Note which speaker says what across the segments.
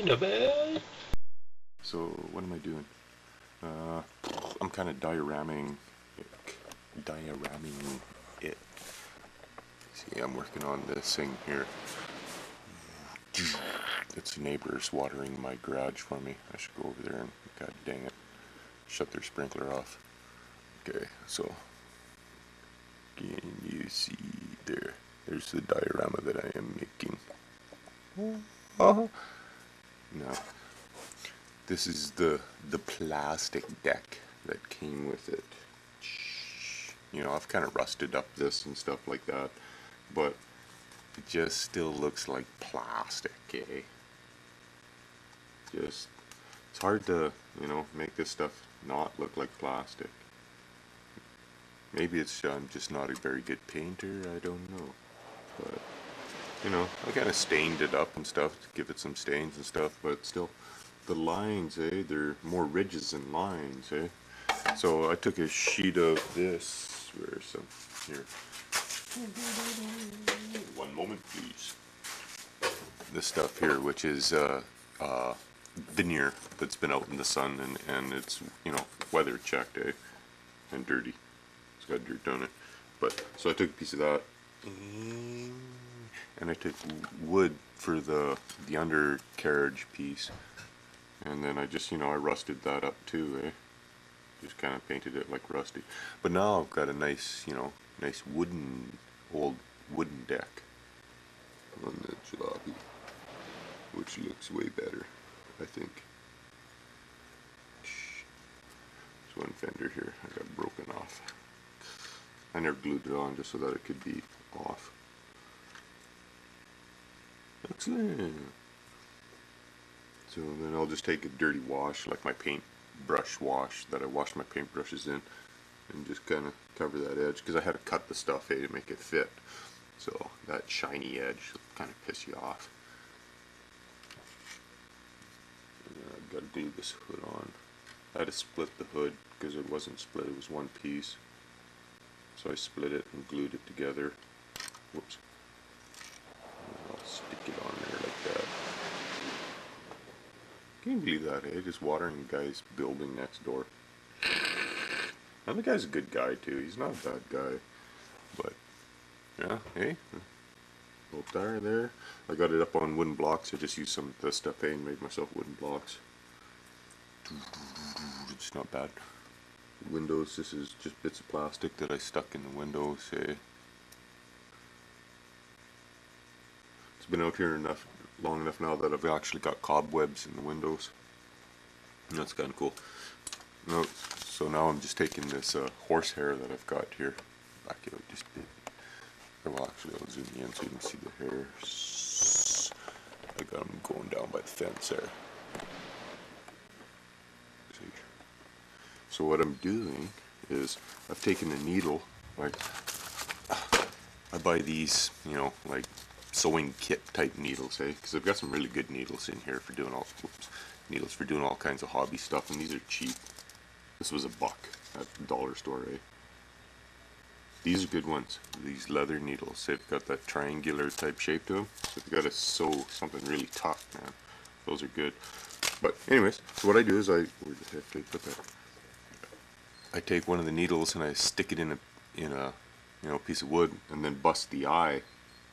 Speaker 1: Not bad.
Speaker 2: So what am I doing? I'm kind of dioramming it. See, I'm working on this thing here. It's neighbors watering my garage for me. I should go over there and, god dang it, shut their sprinkler off. Okay, so can you see there? There's the diorama that I am making. Oh. Now, this is the plastic deck that came with it. You know, I've kind of rusted up this and stuff like that, but it just still looks like plastic, eh? Just, it's hard to, you know, make this stuff not look like plastic. Maybe it's I'm just not a very good painter, I don't know. But, you know, I kind of stained it up and stuff to give it some stains and stuff, but still, the lines, eh, they're more ridges than lines, eh? So I took a sheet of this, where's some, here. One moment, please. This stuff here, which is veneer that's been out in the sun and it's, you know, weather checked, eh? And dirty. It's got dirt on it. But, so I took a piece of that. And I took wood for the undercarriage piece. And then I just, you know, I rusted that up too, eh? Just kind of painted it like rusty. But now I've got a nice, you know, nice old wooden deck on the jalopy, which looks way better, I think. There's one fender here I got broken off. I never glued it on just so that it could be off. Excellent. So then I'll just take a dirty wash, like my paintbrush wash that I washed my paintbrushes in, and just kind of cover that edge, because I had to cut the stuff to make it fit. So that shiny edge will kind of piss you off. And then I've got to glue this hood on. I had to split the hood because it wasn't split, it was one piece. So I split it and glued it together. Whoops. And I'll stick it on there like that. Can you believe that, eh? Just watering the guy's building next door. And the guy's a good guy too, he's not a bad guy. But, yeah, hey, little tire there. I got it up on wooden blocks, I just used some of the stuff, eh, and made myself wooden blocks. It's not bad. Windows, this is just bits of plastic that I stuck in the windows, eh. It's been out here long enough now that I've actually got cobwebs in the windows. And that's kind of cool. No, so now I'm just taking this horsehair that I've got here. Back out just a bit. Well, actually, I'll zoom in so you can see the hairs. I got them going down by the fence there. See? So what I'm doing is I've taken a needle, like I buy these, you know, like sewing kit type needles, eh? Because I've got some really good needles in here for doing all kinds of hobby stuff, and these are cheap. This was $1 at the dollar store, eh? These are good ones. These leather needles, they've got that triangular type shape to them. So if you gotta sew something really tough, man, those are good. But anyways, so what I do is where the heck did I put that? I take one of the needles and I stick it in a you know, piece of wood, and then bust the eye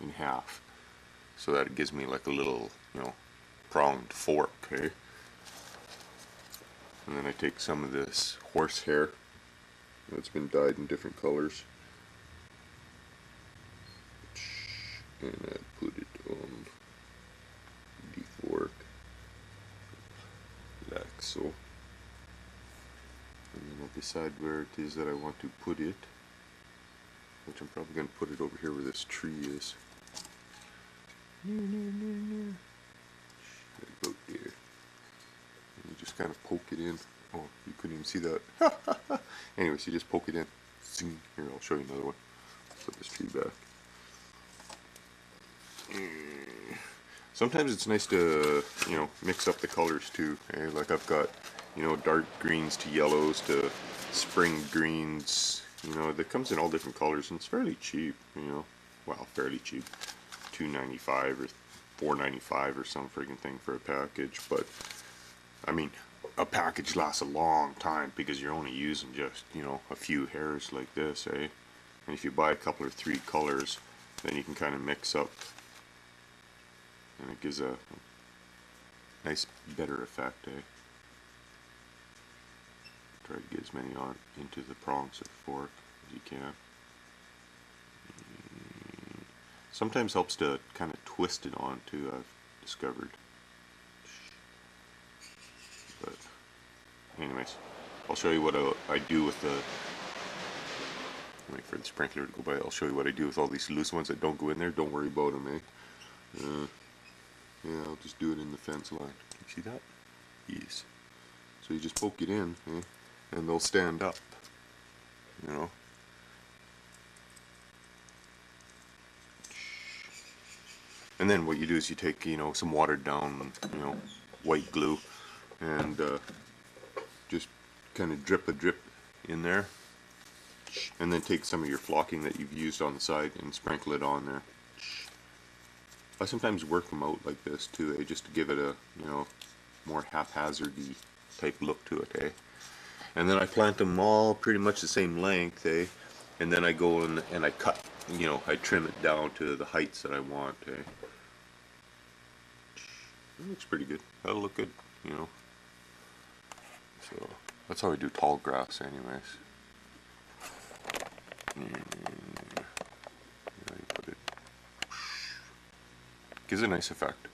Speaker 2: in half, so that it gives me like a little, you know, pronged fork, okay? And then I take some of this horsehair that's been dyed in different colors, and I put it on the fork, like so. And then I'll decide where it is that I want to put it, which I'm probably going to put it over here where this tree is. About there. And you just kind of poke it in. Oh, you couldn't even see that. Anyways, you just poke it in. Here, I'll show you another one. Put this tree back. Sometimes it's nice to, you know, mix up the colors too. Eh? Like I've got, you know, dark greens to yellows to spring greens. You know, that comes in all different colors, and it's fairly cheap. You know, well, fairly cheap, $2.95 or $4.95 or some friggin' thing for a package, but I mean, a package lasts a long time because you're only using just, you know, a few hairs like this, eh? And if you buy a couple or 3 colors, then you can kind of mix up, and it gives a nice, better effect, eh? Try to get as many on into the prongs of the fork as you can. Sometimes helps to kind of twist it on too, I've discovered. But anyways, I'll show you what I do with the, wait for the sprinkler to go by, I'll show you what I do with all these loose ones that don't go in there. Don't worry about them, eh? Yeah, I'll just do it in the fence line. Can you see that? Yes. So you just poke it in, eh? And they'll stand up, you know. And then what you do is you take, you know, some watered down, you know, white glue, and just kind of drip in there, and then take some of your flocking that you've used on the side and sprinkle it on there. I sometimes work them out like this too, eh, just to give it a, you know, more haphazardy type look to it, eh. And then I plant them all pretty much the same length, eh, and then I go in and I cut, you know, I trim it down to the heights that I want, eh. It looks pretty good. That'll look good, you know. So that's how I do tall grass, anyways. And, you put it. Gives a nice effect.